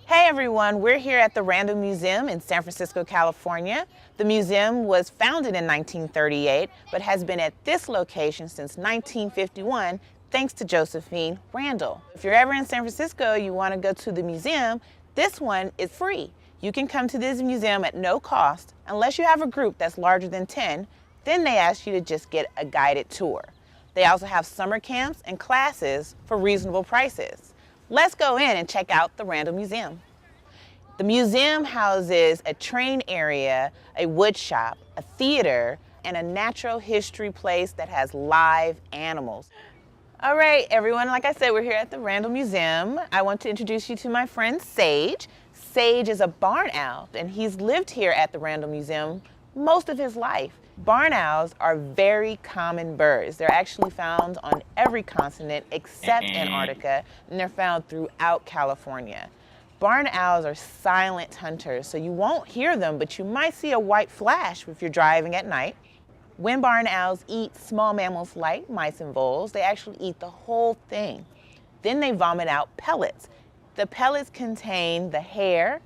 Hey everyone, we're here at the Randall Museum in San Francisco, California. The museum was founded in 1938, but has been at this location since 1951, thanks to Josephine Randall. If you're ever in San Francisco, you want to go to the museum, this one is free. You can come to this museum at no cost, unless you have a group that's larger than 10, then they ask you to just get a guided tour. They also have summer camps and classes for reasonable prices. Let's go in and check out the Randall Museum. The museum houses a train area, a wood shop, a theater, and a natural history place that has live animals. All right, everyone, like I said, we're here at the Randall Museum. I want to introduce you to my friend Sage. Sage is a barn owl, and he's lived here at the Randall Museum most of his life. Barn owls are very common birds. They're actually found on every continent except Antarctica, and they're found throughout California. Barn owls are silent hunters, so you won't hear them, but you might see a white flash if you're driving at night. When barn owls eat small mammals like mice and voles, they actually eat the whole thing. Then they vomit out pellets. The pellets contain the hair,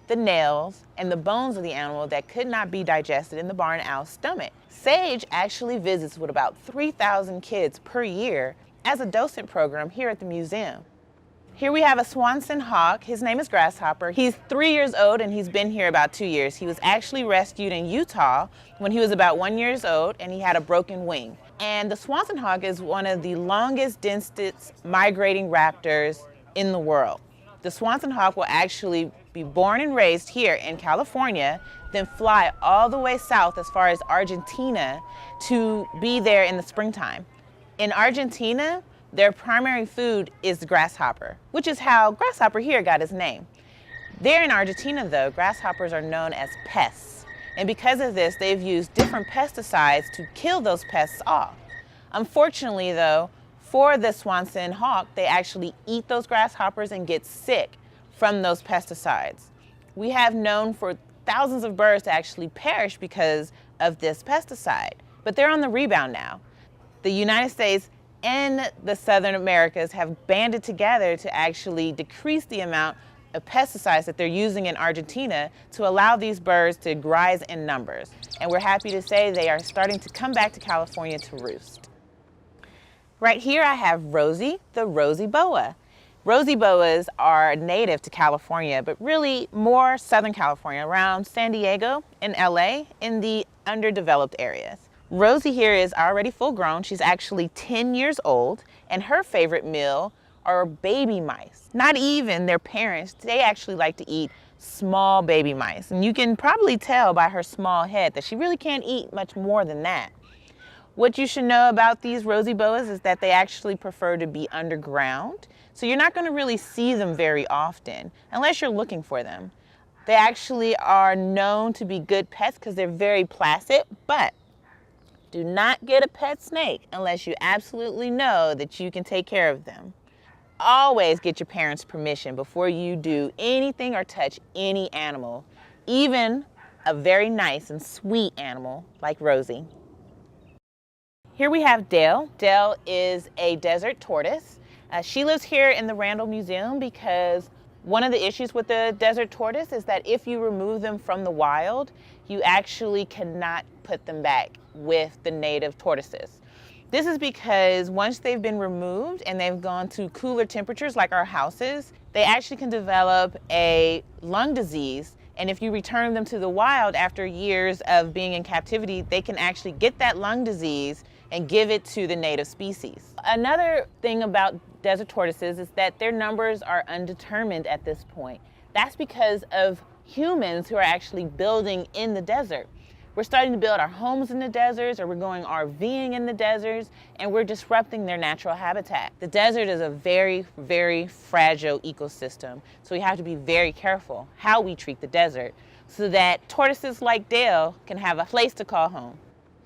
the nails, and the bones of the animal that could not be digested in the barn owl's stomach. Sage actually visits with about 3,000 kids per year as a docent program here at the museum. Here we have a Swanson hawk. His name is Grasshopper. He's 3 years old and he's been here about 2 years. He was actually rescued in Utah when he was about 1 year old and he had a broken wing. And the Swanson hawk is one of the longest distance migrating raptors in the world. The Swanson hawk will actually be born and raised here in California, then fly all the way south as far as Argentina to be there in the springtime. In Argentina, their primary food is grasshopper, which is how Grasshopper here got his name. There in Argentina though, grasshoppers are known as pests. And because of this, they've used different pesticides to kill those pests off. Unfortunately though, for the Swanson hawk, they actually eat those grasshoppers and get sick from those pesticides. We have known for thousands of birds to actually perish because of this pesticide, but they're on the rebound now. The United States and the Southern Americas have banded together to actually decrease the amount of pesticides that they're using in Argentina to allow these birds to rise in numbers. And we're happy to say they are starting to come back to California to roost. Right here I have Rosie, the rosy boa. Rosy boas are native to California, but really more Southern California, around San Diego and LA in the underdeveloped areas. Rosie here is already full grown. She's actually 10 years old, and her favorite meal are baby mice. Not even their parents, they actually like to eat small baby mice. And you can probably tell by her small head that she really can't eat much more than that. What you should know about these rosy boas is that they actually prefer to be underground. So you're not going to really see them very often unless you're looking for them. They actually are known to be good pets because they're very placid, but do not get a pet snake unless you absolutely know that you can take care of them. Always get your parents' permission before you do anything or touch any animal, even a very nice and sweet animal like Rosie. Here we have Dale. Dale is a desert tortoise. She lives here in the Randall Museum because one of the issues with the desert tortoise is that if you remove them from the wild, you actually cannot put them back with the native tortoises. This is because once they've been removed and they've gone to cooler temperatures like our houses, they actually can develop a lung disease. And if you return them to the wild after years of being in captivity, they can actually get that lung disease and give it to the native species. Another thing about desert tortoises is that their numbers are undetermined at this point. That's because of humans who are actually building in the desert. We're starting to build our homes in the deserts, or we're going RVing in the deserts, and we're disrupting their natural habitat. The desert is a very, very fragile ecosystem, so we have to be very careful how we treat the desert so that tortoises like Dale can have a place to call home.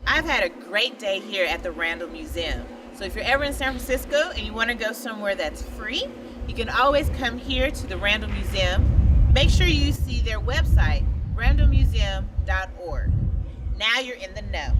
I've had a great day here at the Randall Museum. So if you're ever in San Francisco and you want to go somewhere that's free, you can always come here to the Randall Museum. Make sure you see their website, randallmuseum.org. Now you're in the know.